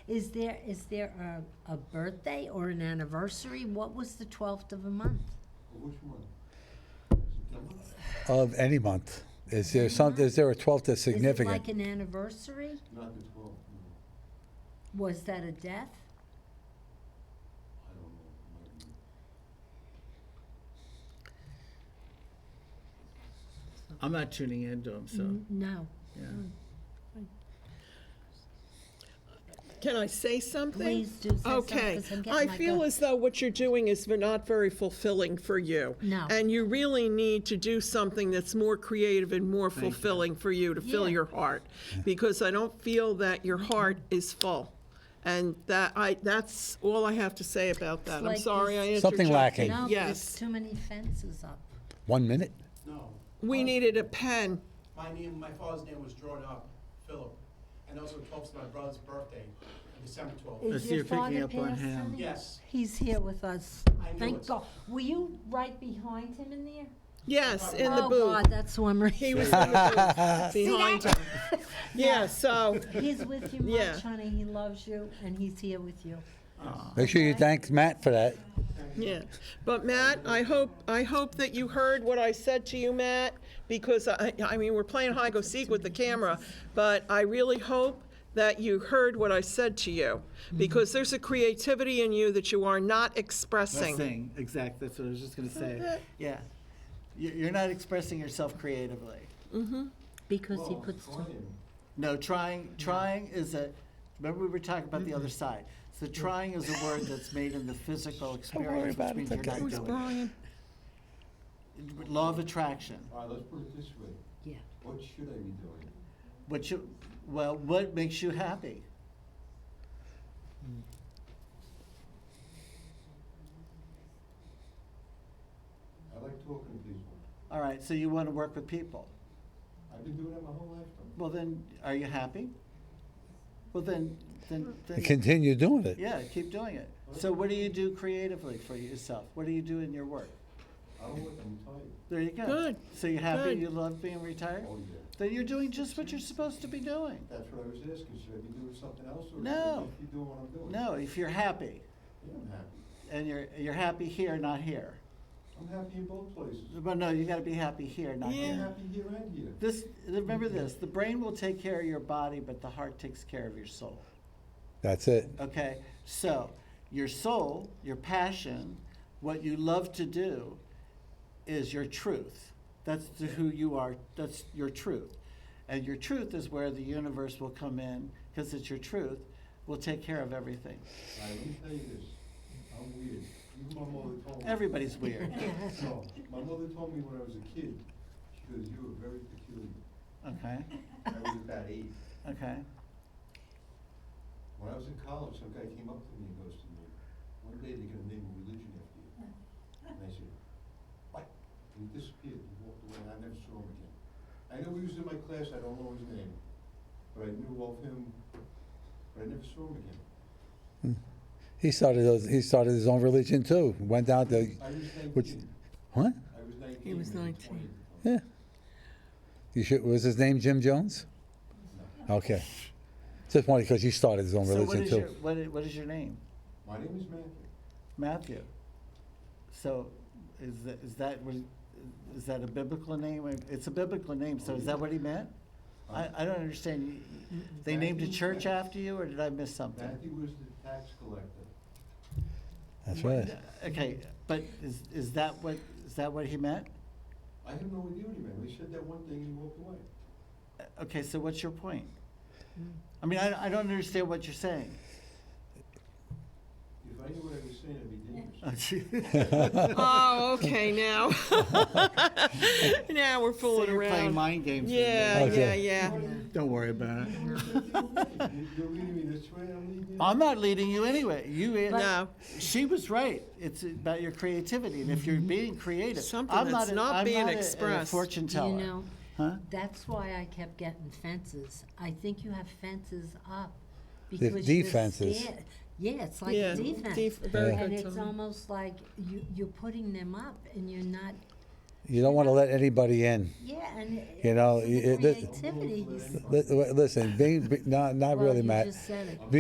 Is there a birthday or an anniversary? What was the 12th of a month? Well, which one? September? Of any month. Is there something? Is there a 12th that's Is it significant? like an anniversary? Not the 12th, no. Was that a death? I don't know. It might be. I'm not tuning into him, so, No. yeah. Can I say something? Please do say something, Okay. 'cause I'm getting I my feel gut. as though what you're doing is not very fulfilling for you. No. And you really need to do something that's more creative and more Thank you. fulfilling for you to fill Yeah. your heart. Because I don't feel that your heart is full. And that's all I have to say about that. I'm like sorry I this- interjected. Something lacking. No, Yes. there's too many fences up. 1 minute? No. We needed a pen. My father's name was drawn up, Philip, and also 12th is my brother's birthday, December 12th. Let's see, Is your you're picking father up on passed, him. honey? Yes. He's here with us. I knew Thank it. God. Were you right behind him in there? Yes, in the Oh, booth. God, that's who I'm He reading. was in the booth behind him. Yeah, so, He's with you Yeah. much, honey. He loves you, and he's here with you. Make sure you thank Matt for that. yeah. But Matt, I hope that you heard what I said to you, Matt, because I mean, we're playing hide go seek with the camera, but I really hope that you heard what I said to you, because there's a creativity in you that you are not expressing. Thing, exactly, that's what I was just gonna say. Yeah. You're not expressing yourself creatively. Because he Well, puts. trying. No, trying is remember we were talking about the other side. So trying is a word that's made in the physical experience, which means you're not Who's doing Brian? it. Law of attraction. All right, let's put it this way. Yeah. What should I be doing? What makes you happy? I like talking to people. All right, so you want to work with people. I've been doing that my whole lifetime. Well, then, are you happy? Well, then, Continue doing it. yeah, keep doing it. So what do you do creatively for yourself? What do you do in your work? I don't work, I'm retired. There you go. Good, So you're happy, good. you love being retired? Oh, yeah. Then you're doing just what you're supposed to be doing. That's what I was asking. Should I be doing something else or No. should I keep doing what I'm doing? No, if you're happy. Yeah, I'm happy. and you're happy here, not here. I'm happy in both places. But no, you gotta be happy here, not I'm here. happy here and here. Remember this, the brain will take care of your body, but the heart takes care of your soul. That's it. Okay, so your soul, your passion, what you love to do is your truth. That's who you are, that's your truth. And your truth is where the universe will come in, because it's your truth, will take care of everything. Let me tell you this, I'm weird. Even my mother told me. Everybody's weird. No, my mother told me when I was a kid, she goes, you were very peculiar. Okay, I was about 8. okay. When I was in college, some guy came up to me and goes to me, one day they're gonna name a religion after you. And I said, what? And he disappeared, he walked away, and I never saw him again. I know he was in my class, I don't know his name, but I knew of him, but I never saw him again. He started his own religion too. Went down to, I was 19. which, what? I was 19. He was and 19. 20. Yeah. Was his name Jim Jones? Okay. Just wanted because he started his own So religion too. what is your name? My name is Matthew. Matthew. So is that a biblical name? It's a biblical name, so is that what he meant? I don't understand. They named a church after you, or did I miss something? Matthew was the tax collector. That's right. Okay, but is that what he meant? I have no idea what he meant. He said that one thing and he walked away. Okay, so what's your point? I mean, I don't understand what you're saying. If I knew what I was saying, I'd be dangerous. Oh, okay, now. Now we're So fooling you're playing around. mind games with me. Yeah, Okay. yeah. Don't worry about it. You're leading me this way, I'm leading you. I'm not leading you anyway. No. She was right. It's about your creativity, and if you're being creative, Something I'm that's not I'm being not a expressed. fortune You teller. know, Huh? that's why I kept getting fences. I think you have fences up. The because you're defenses. scared. Yeah, it's like Yeah, a defense. very Yeah. And good, it's Tom. almost like you're putting them up and you're not, You don't want to let anybody in. yeah, and You know, the it- creativity. Listen, not Well, really, you Matt. just said it.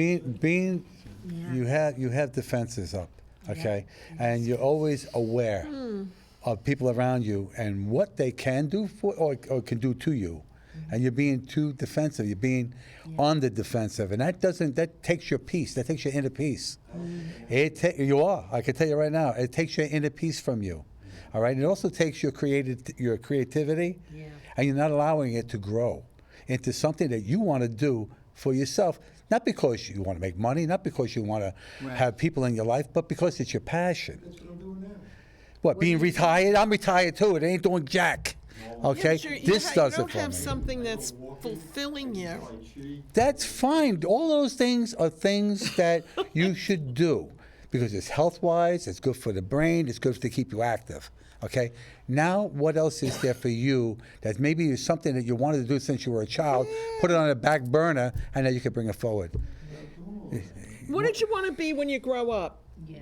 Being, Yeah. you have defenses up, okay, and you're always aware of people around you and what they can do for or can do to you, and you're being too defensive. You're being on the defensive, and that takes your peace. That takes your inner peace. You are. I can tell you right now. It takes your inner peace from you. All right. And it also takes your creativity, Yeah. and you're not allowing it to grow into something that you want to do for yourself. Not because you want to make money, not because you want to have people in your life, but because it's your passion. That's what I'm doing now. What, being retired? I'm retired too. It ain't doing jack. Okay? Yeah, but This does you it don't for have me. something that's fulfilling you. Tai Chi. That's fine. All those things are things that you should do because it's health-wise, it's good for the brain, it's good to keep you active. Okay? Now, what else is there for you that maybe is something that you wanted to do since you were a child, put it on the back burner, and then you can bring it forward? What did you want to be when you grow up? Yeah.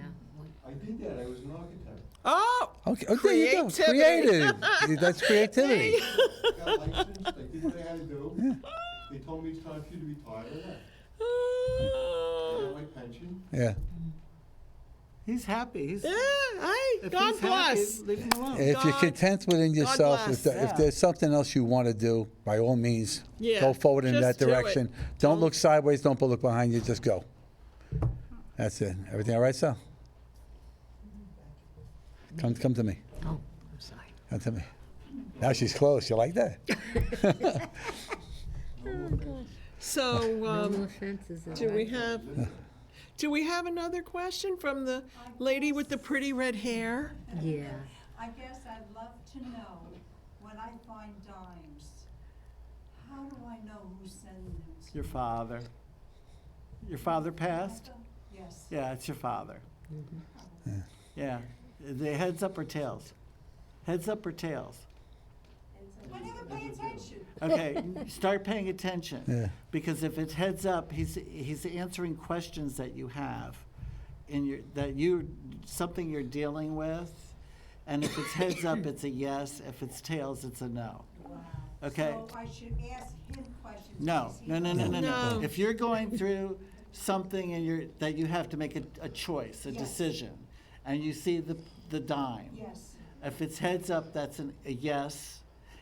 I did that, I was an architect. Oh, Okay, there you go. Creativity. Creative. That's creativity. Got licensed, I did what I had to do. They told me it's time for you to retire, I left. I Oh. got my pension. Yeah. He's happy. Yeah, hey, If God he's happy, bless. leave him alone. If you're God- content within yourself, bless. if Yeah. there's something else you want to do, by all means, Yeah, go forward in just that do it. direction. Don't look sideways. Don't look behind you. Just go. That's it. Everything all right, Sal? Come to me. Oh, I'm sorry. Come to me. Now she's close. You like that? So, No more fences. do we have another question from the lady with the pretty red hair? Yeah. I guess I'd love to know, when I find dimes, how do I know who's sending them to Your me? father. Your father passed? Yes. Yeah, it's your father. Yeah. The heads up or tails? Heads up or tails? I never pay attention. Okay, start paying attention. Yeah. Because if it's heads up, he's answering questions that you have something you're dealing with. And if it's heads up, it's a yes. If it's tails, it's a no. Wow. Okay. So I should ask him questions. No, because he no, no, no, no, No. no. If you're going through something that you have to make a choice, a Yes. decision, and you see the dime. Yes. If it's heads up, that's a yes.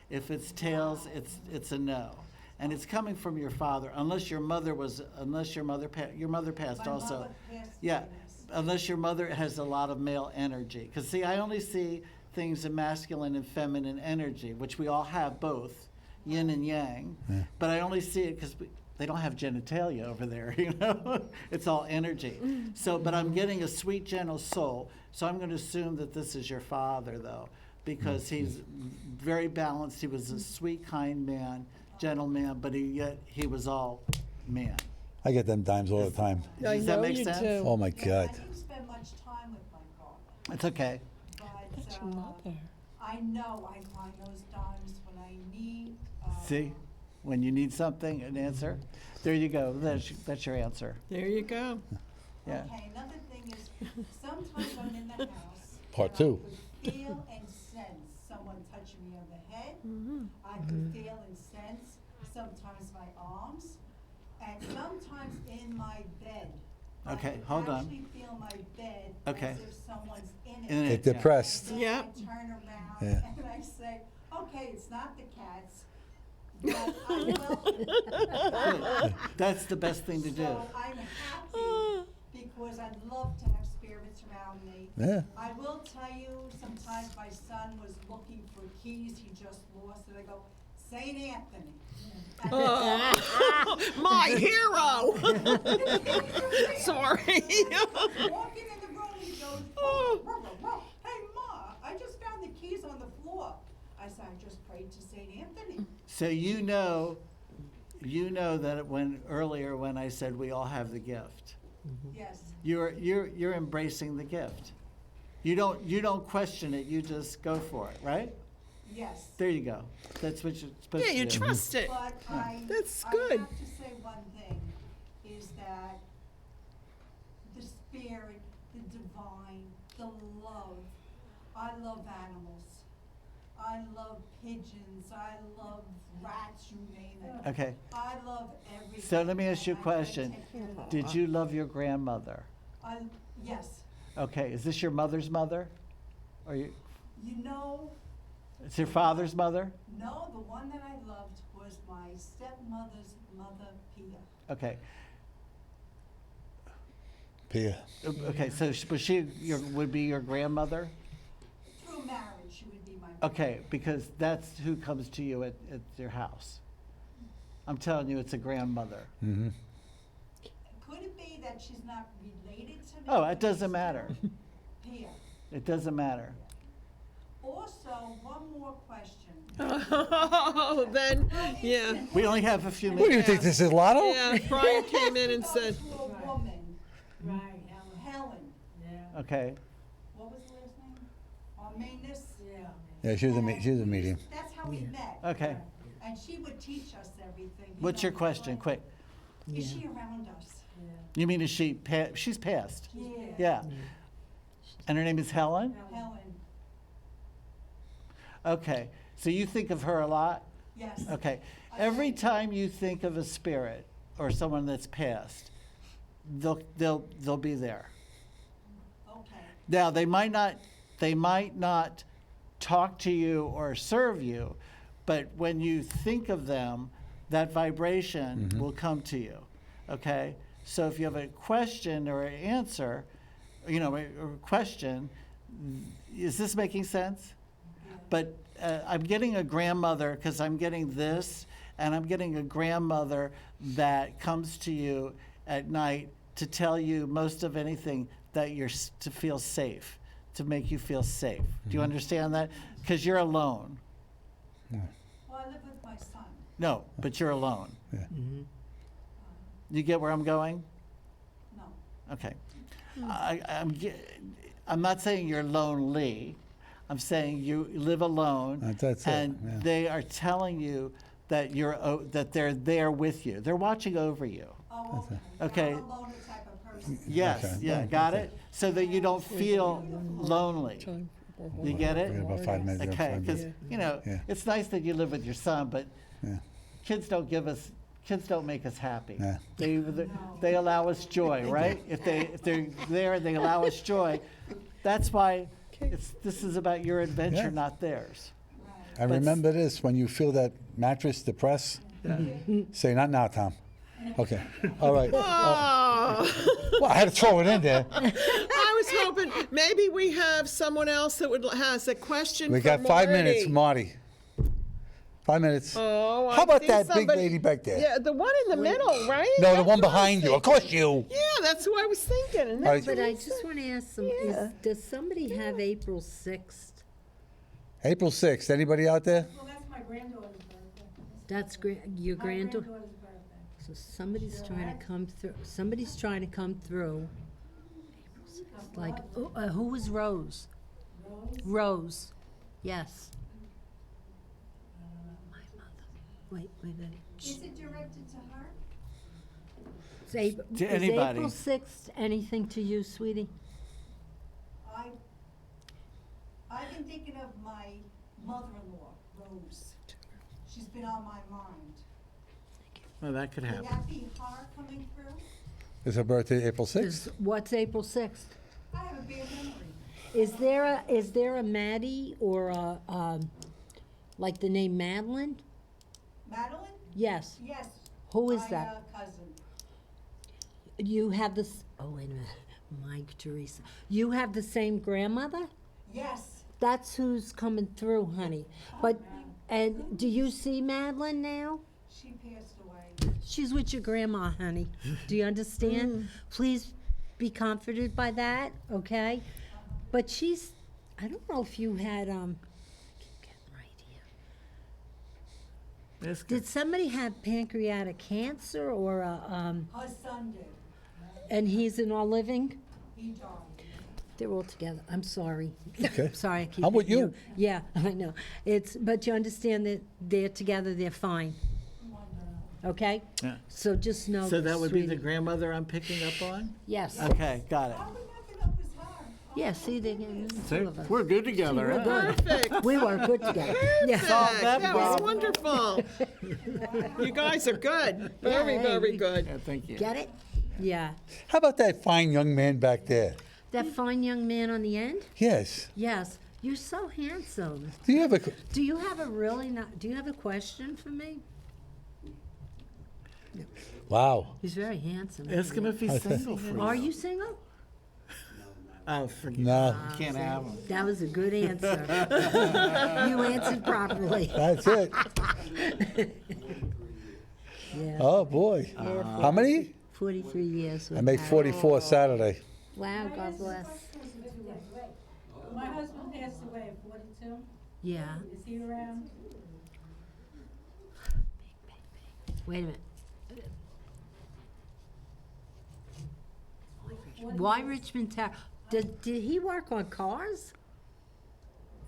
If it's tails, it's a no. And it's coming from your father, unless your mother passed My also. mother passed Yeah, away, yes. unless your mother has a lot of male energy. Because see, I only see things in masculine and feminine energy, which we all have both, yin and yang. But I only see it because they don't have genitalia over there, you know? It's all energy. So, but I'm getting a sweet, gentle soul. So I'm going to assume that this is your father, though, because he's very balanced. He was a sweet, kind man, gentleman, but yet he was all man. I get them dimes all the time. I Does that know make you sense? do. Oh my Yeah, God. I didn't spend much time with my father, It's okay. but That's your mother. I know I find those dimes when I need. See, when you need something, an answer, there you go. That's your answer. There you go. Yeah. Okay, another thing is, sometimes I'm in the house. Part and two. I could feel and sense someone touching me on the head. I could feel and sense sometimes my arms, and sometimes in my bed. Okay, I hold could on. actually feel my bed Okay. as if someone's in In it. it. Get depressed. Then Yeah. I turn around Yeah. and I say, okay, it's not the cats, but I will. That's the best thing to do. So I'm happy because I'd love to have spirits around me. Yeah. I will tell you, sometimes my son was looking for keys he just lost, and I go, St. Anthony. My hero. Sorry. Walking in the room, he goes, "Whoa, whoa, whoa, whoa. Hey, Ma, I just found the keys on the floor." I said, I just prayed to St. Anthony. So you know that earlier when I said we all have the gift, Yes. you're embracing the gift. You don't question it. You just go for it, right? Yes. There you go. That's what you're supposed Yeah, to you do. trust it. But That's I good. have to say one thing, is that the spirit, the divine, the love, I love animals. I love pigeons, I love rats, you name it. Okay. I love everything. So let me ask you a and I try to question. take care of them. Did you love your grandmother? Yes. Okay. Is this your mother's mother? Or you? You know, It's your father's mother? no, the one that I loved was my stepmother's mother, Pia. Okay. Pia. Okay. So would be your grandmother? Through marriage, she would be my. Okay, because that's who comes to you at your house. I'm telling you, it's a grandmother. Mm-hmm. Could it be that she's not related to me? Oh, it doesn't matter. Pia. It doesn't matter. Also, one more question. Oh, then, yeah. We only have a few What do you minutes. think this is, Lotto? Yeah, Brian came in and said, To a woman, Right. Helen, Yeah. Okay. what was the last name? Armanus? Yeah. Yeah, she was a medium. That's how we met. Okay. And she would teach us everything. you What's know, your question? like, Quick. Is she around us? You mean she's passed? Yeah. Yeah. And her name is Helen? Helen, Okay. So you think of her a lot? yes. Okay. Every time you think of a spirit or someone that's passed, they'll be there. Okay. Now they might not talk to you or serve you, but when you think of them, that vibration will come to you. Okay? So if you have a question or an answer, or a question, is this making sense? But I'm getting a grandmother because I'm getting this, and I'm getting a grandmother that comes to you at night to tell you most of anything that to feel safe, to make you feel safe. Do you understand that? Because you're alone. Well, I live with my son. No, but you're alone. Yeah. You get where I'm going? No. Okay. I'm not saying you're lonely. I'm saying you live alone, That's it, and yeah. they are telling you that that they're there with you. They're watching over you. Oh, okay. Okay. I'm a loner type of person. Yes, Okay. yeah, Yeah, got okay. it? So that you don't feel lonely. You get We it? got about 5 minutes. Okay, 5 because, minutes. Yeah. it's nice that you live with your son, but Yeah. kids don't make us happy. Yeah. They allow us joy, right? If they're there, they allow us joy. That's why this is about your adventure, Yeah. not theirs. And remember this, when you feel that mattress depress, say, not now, Tom. Okay, all right. Oh, Well, I had to throw it in there. I was hoping maybe we have someone else that has a question We for got 5 minutes, Marty. Marty. 5 minutes. Oh, I How about see that big somebody- lady back there? Yeah, the one in the middle, right? No, the That's one what I was behind you. Of course you. Yeah, that's who I was thinking. And All that's right. But I just want to ask some, does somebody have April 6th? April 6th. Anybody out there? Well, that's my granddaughter's birthday. That's your My granddaughter? granddaughter's birthday. So somebody's trying to come through, somebody's trying to come through. Like, who was Rose? Rose, yes. My mother. Wait. Is it directed to her? Is anybody. April 6th anything to you, sweetie? I've been thinking of my mother-in-law, Rose. She's been on my mind. Well, that could Would happen. that be her coming through? Is her birthday April 6th? What's April 6th? I have a bad memory. Is there a Maddie or a, like the name Madeline? Madeline? Yes. Yes. Who is that? My cousin. You have this, oh, wait a minute, Mike, Teresa. You have the same grandmother? Yes. That's who's coming through, honey. But, and do you see Madeline now? She passed away. She's with your grandma, honey. Do you understand? Please be comforted by that, okay? But she's, I don't know if you had, I keep getting right here. It's good. Did somebody have pancreatic cancer or a, Her son did. and he's in our living? He died. They're all together. I'm sorry. Okay. Sorry, I keep. I'm with hitting you. Yeah, I know. But you understand that they're together, they're fine. Okay? Yeah. So just know. So that would be the sweetie. grandmother I'm picking up on? Yes. Okay, got it. How would that know it was her? Yeah, see, they can. See, we're good together, We're huh? good. Perfect. We work good together. Yeah. Solve that That was problem. wonderful. You guys are good. Very, Yeah, hey, very we- good. Yeah, thank you. Get it? Yeah. How about that fine young man back there? That fine young man on the end? Yes. Yes. You're so handsome. Do you have a? Do you have a really not, do you have a question for me? Wow. He's very handsome. Ask him if he's single for you. Are you single? Oh, forget No. Can't have him. That was a good answer. You answered properly. That's it. Yeah. Oh boy. How many? 43 years. I made 44 Saturday. Wow, God bless. My husband passed away at 42. Yeah. Is he around? Wait a minute. Why Richmond Tower? Did he work on cars?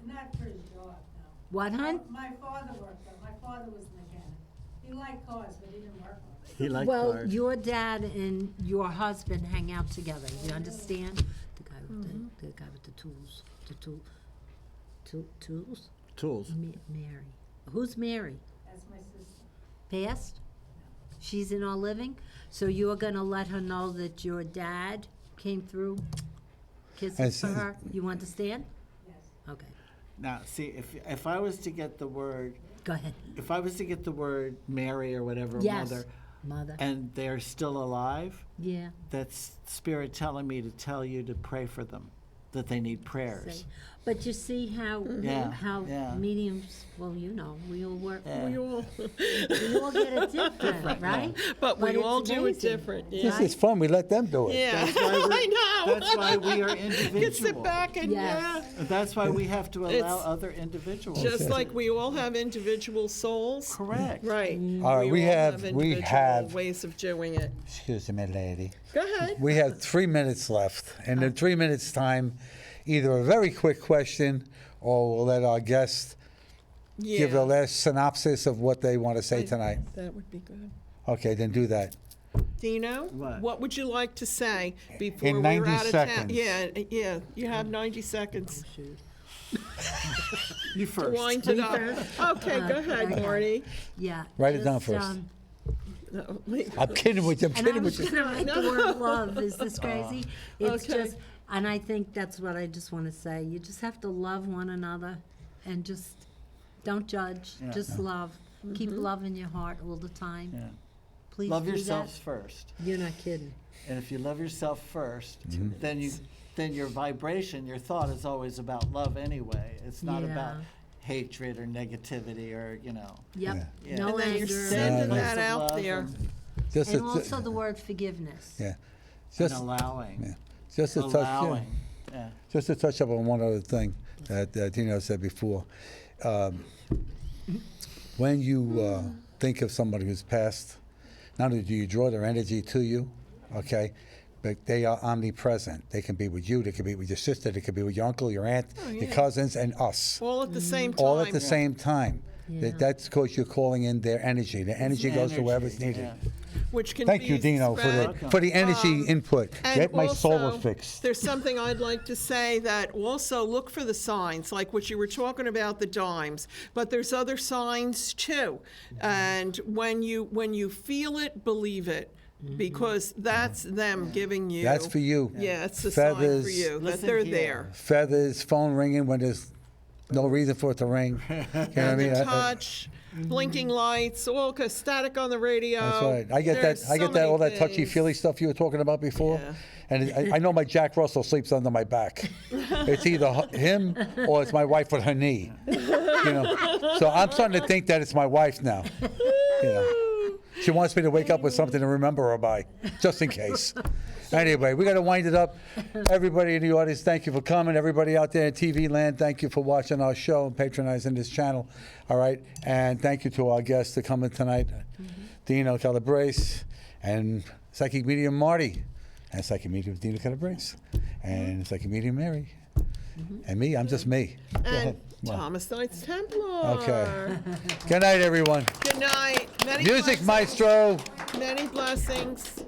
Not for his job, no. What, hon? My father worked on, my father was a mechanic. He liked cars, but he didn't work on them. He liked Well, cars. your dad and your husband hang out together. You understand? The guy with the guy with the tools. The tools. Tools. Mary. Who's Mary? That's my sister. Passed? She's in our living? So you're gonna let her know that your dad came through I kisses for see. her? You understand? Yes. Okay, Now, see, if I was to get the word, go ahead. if I was to get the word Mary or whatever, Yes, mother, mother. and they're still alive, Yeah. that's spirit telling me to tell you to pray for them, that they need prayers. Say- But you see how, Yeah, how yeah. mediums, well, you know, we all work, Yeah. We all, we all get it different, right? but we it's all do it amazing. different. This Yeah. is fun. We let them do it. Yeah. That's why we're- I know. That's why we are You can sit individual. back and Yes. That's why we have to allow It's other individuals. just like we all have individual souls. Correct. Right. All right, we all have- individual ways of doing it. Excuse me, lady. Go ahead. We have 3 minutes left. And in 3 minutes' time, either a very quick question or we'll let our guest give the Yeah, last synopsis of what they want to say tonight. that would be good. Okay, then do that. Dino, What? would you like to say before In we're 90 out of town? seconds. Yeah, you have 90 seconds You to first. wind it up. Okay, go ahead, okay. Marty. Yeah. Write it down just, first. No, wait. I'm kidding with you. I'm And I kidding was with you. gonna write the word love. Is this crazy? It's Okay. just, And I think that's what I just want to say. You just have to love one another and just don't judge. Yeah. Just love. Keep love in your heart all the time. Yeah. Please Love do yourselves that. first. You're not kidding. And if you love yourself first, then your vibration, your thought is always about love anyway. It's not Yeah. about hatred or negativity or, you know. Yep. Yeah. No And then you're anger. sending No, no. that out Love there. and Just And a, also the word forgiveness. yeah. And Just, allowing. yeah. Just a touch. Yeah. Allowing. Yeah. Just to touch up on one other thing that Dino said before. When you think of somebody who's passed, not only do you draw their energy to you, okay, but they are omnipresent. They can be with you, they can be with your sister, they can be with your uncle, your aunt, your cousins, and us. All at the same time. All at the same time. Yeah. That's because you're calling in their energy. The energy goes to wherever's Energy, needed. yeah. Which can Thank be you, Dino, spread. for the energy input. And Get my also, solar fixed. There's something I'd like to say that also look for the signs, like what you were talking about, the dimes. But there's other signs too. And when you feel it, believe it. Because that's them giving you. That's for you. Yeah, it's a sign for Feathers. you that Listen they're here. there. Feathers, phone ringing when there's no reason for it to ring. You know what I mean? Touch, blinking lights, all static on the radio. That's right. I get There's that. I so get that. All many that touchy-feely things. stuff you were talking about before. Yeah. And I know my Jack Russell sleeps under my back. It's either him or it's my wife with her knee. You know. So I'm starting to think that it's my wife now. You know. She wants me to wake up with something to remember her by, just in case. Anyway, we got to wind it up. Everybody in the audience, thank you for coming. Everybody out there in TV land, thank you for watching our show and patronizing this channel. All right, and thank you to our guests for coming tonight, Dino Calabrese and Psychic Medium Marty, and Psychic Medium Dino Calabrese, and Psychic Medium Mary, and me. I'm just me. Go And ahead. Well, Thomas Knights Templar. okay. Good night, everyone. Good night. Many Music blessings. maestro. Many blessings.